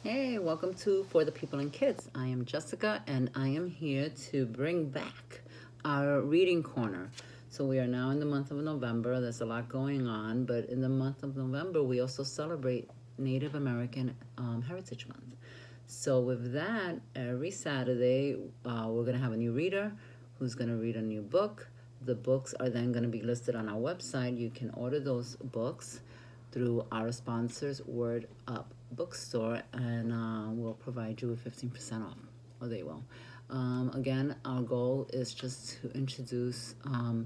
Hey, welcome to For the People and Kids. I am Jessica and I am here to bring back our reading corner. So we are now in the month of November. There's a lot going on, but in the month of November, we also celebrate Native American Heritage Month. So with that, every Saturday, we're going to have a new reader who's going to read a new book. The books are then going to be listed on our website. You can order those books through our sponsors, Word Up Bookstore, and we'll provide you with 15% off, or they will. Again, our goal is just to introduce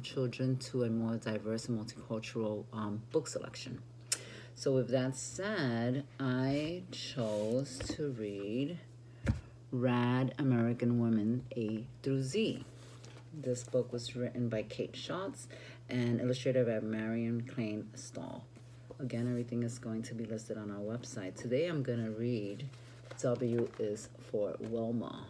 children to a more diverse and multicultural book selection. So with that said, I chose to read Rad American Women A through Z. This book was written by Schatz and illustrated by Miriam, Klein, Stahl. Again, everything is going to be listed on our website. Today I'm going to read W is for Wilma.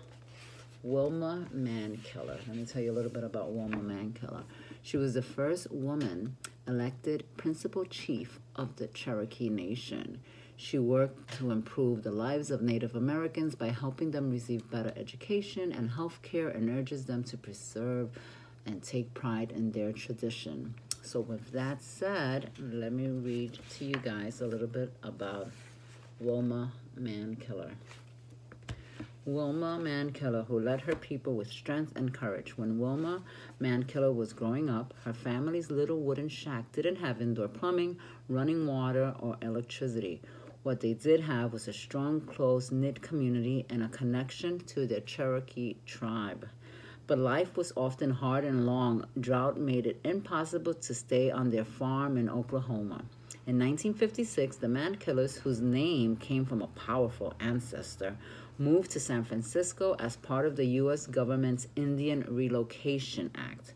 Wilma Mankiller. Let me tell you a little bit about Wilma Mankiller. She was the first woman elected principal chief of the Cherokee Nation. She worked to improve the lives of Native Americans by helping them receive better education and health care, and urges them to preserve and take pride in their tradition. So with that said, let me read to you guys a little bit about Wilma Mankiller. Wilma Mankiller, who led her people with strength and courage. When Wilma Mankiller was growing up, her family's little wooden shack didn't have indoor plumbing, running water, or electricity. What they did have was a strong, close-knit community and a connection to their Cherokee tribe. But life was often hard and long. Drought made it impossible to stay on their farm in Oklahoma. In 1956, the Mankillers, whose name came from a powerful ancestor, moved to San Francisco as part of the U.S. government's Indian Relocation Act,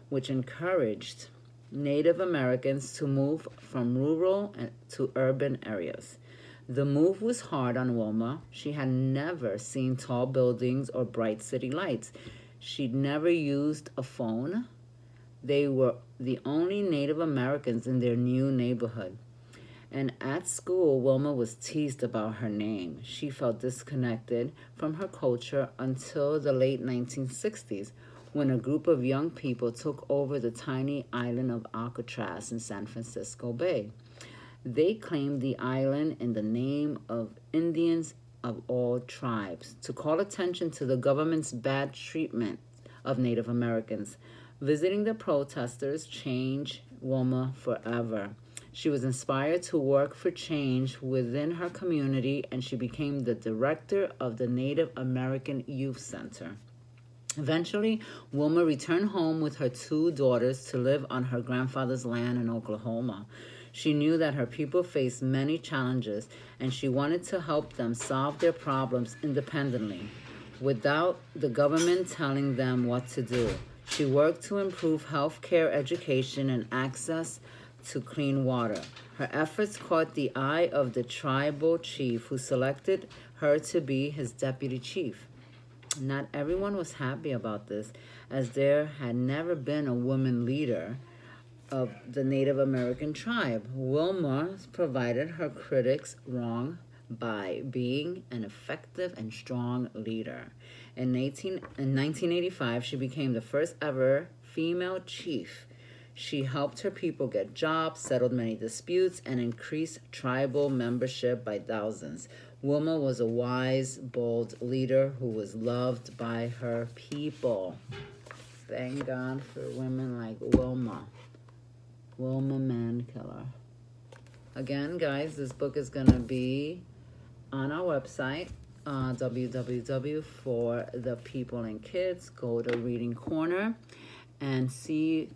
which encouraged Native Americans to move from rural to urban areas. The move was hard on Wilma. She had never seen tall buildings or bright city lights. She'd never used a phone. They were the only Native Americans in their new neighborhood. And at school, Wilma was teased about her name. She felt disconnected from her culture until the late 1960s, when a group of young people took over the tiny island of Alcatraz in San Francisco Bay. They claimed the island in the name of Indians of all tribes, to call attention to the government's bad treatment of Native Americans. Visiting the protesters changed Wilma forever. She was inspired to work for change within her community, and she became the director of the Native American Youth Center. Eventually, Wilma returned home with her two daughters to live on her grandfather's land in Oklahoma. She knew that her people faced many challenges, and she wanted to help them solve their problems independently, without the government telling them what to do. She worked to improve health care, education, and access to clean water. Her efforts caught the eye of the tribal chief, who selected her to be his deputy chief. Not everyone was happy about this, as there had never been a woman leader of the Native American tribe. Wilma provided her critics wrong by being an effective and strong leader. In 1985, she became the first ever female chief. She helped her people get jobs, settled many disputes, and increased tribal membership by thousands. Wilma was a wise, bold leader who was loved by her people. Thank God for women like Wilma. Wilma Mankiller. Again, guys, this book is going to be on our website, www.forthepeopleandkids. Go to Reading Corner and see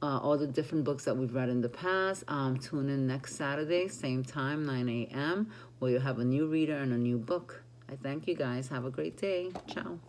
all the different books that we've read in the past. Tune in next Saturday, same time, 9 a.m., where you'll have a new reader and a new book. I thank you guys. Have a great day. Ciao.